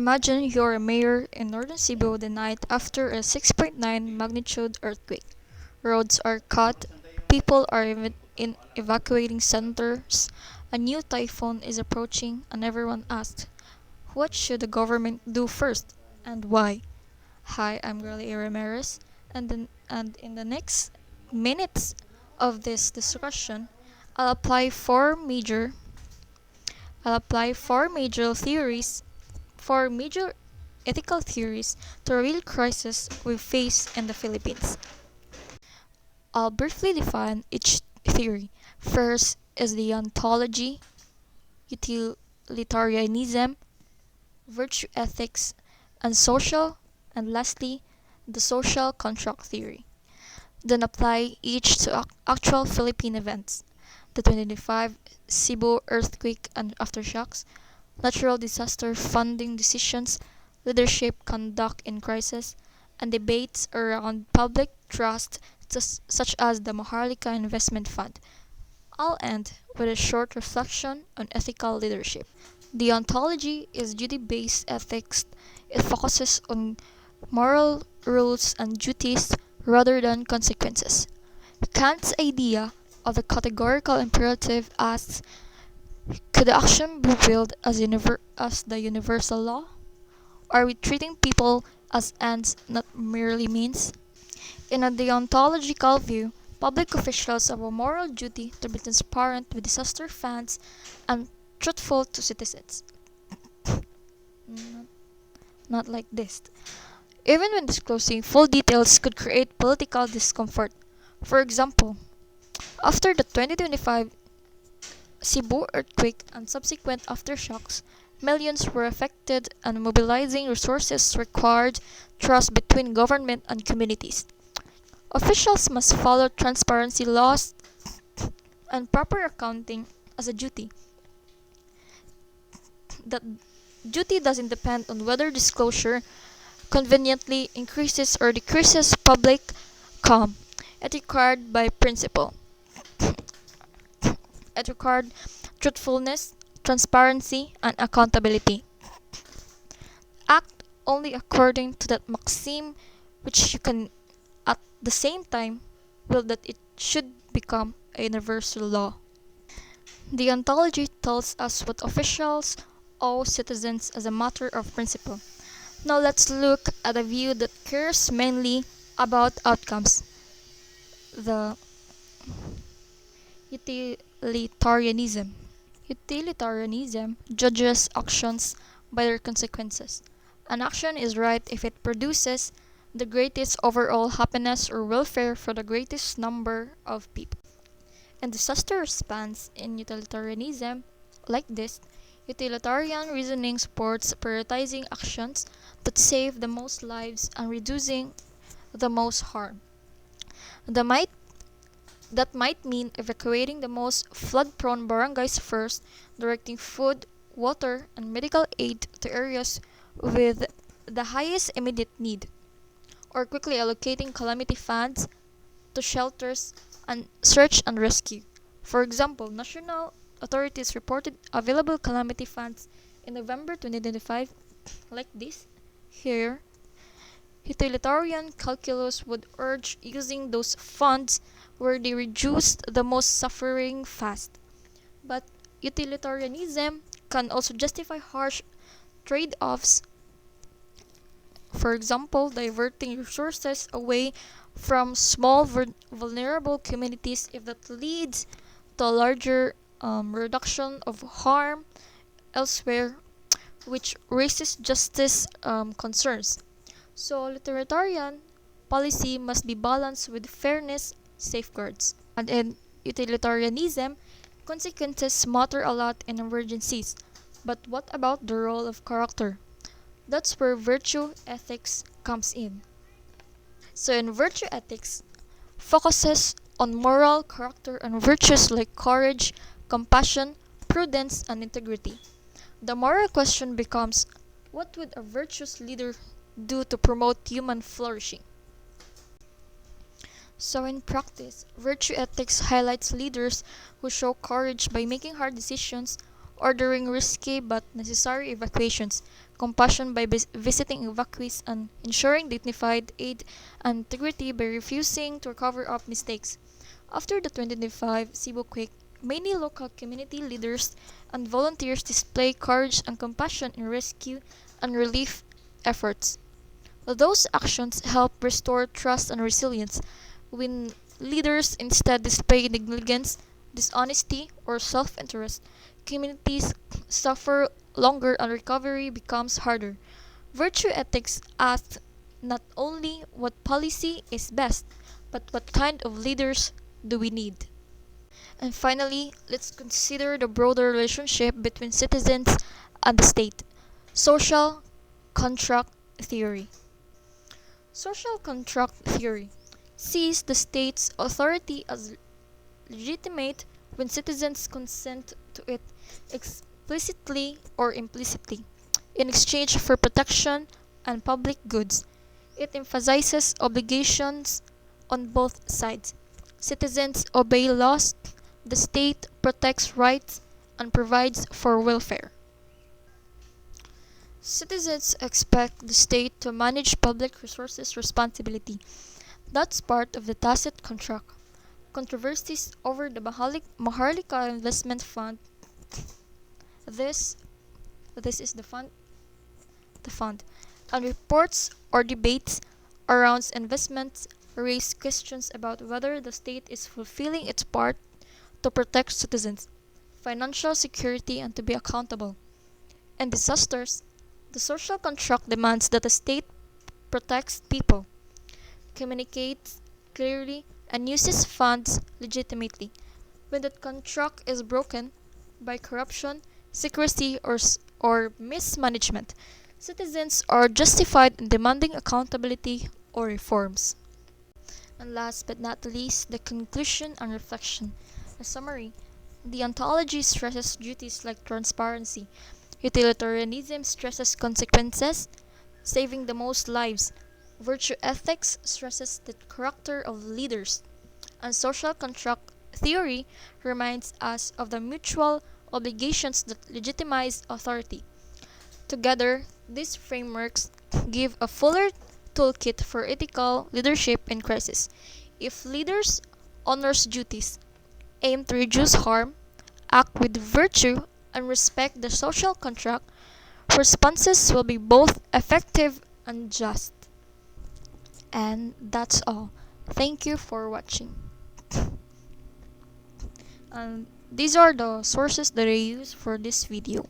Imagine you're a mayor in northern Cebu the night after a 6.9 magnitude earthquake. Roads are cut, people are in evacuating centers, a new typhoon is approaching, and everyone asks, what should the government do first, and why? Hi, I'm Girlie Ramirez, and in the next minutes of this discussion, I'll apply four major I'll apply four major ethical theories to a real crisis we face in the Philippines. I'll briefly define each theory. First is the ontology, utilitarianism, virtue ethics, and lastly, the social contract theory. Then apply each to actual Philippine events: the 2025 Cebu earthquake and aftershocks, natural disaster funding decisions, leadership conduct in crisis, and debates around public trust such as the Maharlika Investment Fund. I'll end with a short reflection on ethical leadership. Deontology is duty-based ethics. It focuses on moral rules and duties rather than consequences. Kant's idea of the categorical imperative asks, could action be willed as the universal law? Are we treating people as ends, not merely means? In a deontological view, public officials have a moral duty to be transparent with disaster funds and truthful to citizens. Not, not like this. Even when disclosing full details could create political discomfort. For example, after the 2025 Cebu earthquake and subsequent aftershocks, millions were affected and mobilizing resources required trust between government and communities. Officials must follow transparency laws and proper accounting as a duty. That duty doesn't depend on whether disclosure conveniently increases or decreases public calm. It required by principle. It required truthfulness, transparency, and accountability. Act only according to that maxim which you can at the same time will that it should become a universal law. The ontology tells us what officials owe citizens as a matter of principle. Now let's look at a view that cares mainly about outcomes. The utilitarianism. Utilitarianism judges actions by their consequences. An action is right if it produces the greatest overall happiness or welfare for the greatest number of people. And disaster response in utilitarianism, like this, utilitarian reasoning supports prioritizing actions that save the most lives and reducing the most harm. The might That might mean evacuating the most flood-prone barangays first, directing food, water, and medical aid to areas with the highest immediate need, or quickly allocating calamity funds to shelters and search and rescue. For example, national authorities reported available calamity funds in November 2025 like this. Here, utilitarian calculus would urge using those funds where they reduced the most suffering fast. But utilitarianism can also justify harsh trade-offs, for example, diverting resources away from small vulnerable communities if that leads to a larger reduction of harm elsewhere, which raises justice concerns. So, utilitarian policy must be balanced with fairness safeguards. And in utilitarianism, consequences matter a lot in emergencies. But what about the role of character? That's where virtue ethics comes in. So in virtue ethics, focuses on moral character and virtues like courage, compassion, prudence, and integrity. The moral question becomes, what would a virtuous leader do to promote human flourishing? So in practice, virtue ethics highlights leaders who show courage by making hard decisions, ordering risky but necessary evacuations, compassion by visiting evacuees and ensuring dignified aid and integrity by refusing to cover up mistakes. After the 2025 Cebu quake, many local community leaders and volunteers displayed courage and compassion in rescue and relief efforts. Those actions help restore trust and resilience. When leaders instead display negligence, dishonesty, or self interest, communities suffer longer and recovery becomes harder. Virtue ethics asks not only what policy is best, but what kind of leaders do we need. And finally, let's consider the broader relationship between citizens and the state. Social contract theory. Social contract theory sees the state's authority as legitimate when citizens consent to it explicitly or implicitly in exchange for protection and public goods. It emphasizes obligations on both sides. Citizens obey laws, the state protects rights, and provides for welfare. Citizens expect the state to manage public resources responsibly. That's part of the tacit contract. Controversies over the Maharlika Investment Fund. This this is the fund, and reports or debates around investments raise questions about whether the state is fulfilling its part to protect citizens' financial security and to be accountable. In disasters, the social contract demands that the state protects people, communicates clearly, and uses funds legitimately. When that contract is broken by corruption, secrecy, or mismanagement, citizens are justified in demanding accountability or reforms. And last but not least, the conclusion and reflection. A summary. Deontology stresses duties like transparency. Utilitarianism stresses consequences, saving the most lives. Virtue ethics stresses the character of leaders. And social contract theory reminds us of the mutual obligations that legitimize authority. Together, these frameworks give a fuller toolkit for ethical leadership in crisis. If leaders honor duties, aim to reduce harm, act with virtue, and respect the social contract, responses will be both effective and just. And that's all. Thank you for watching. And these are the sources that I use for this video.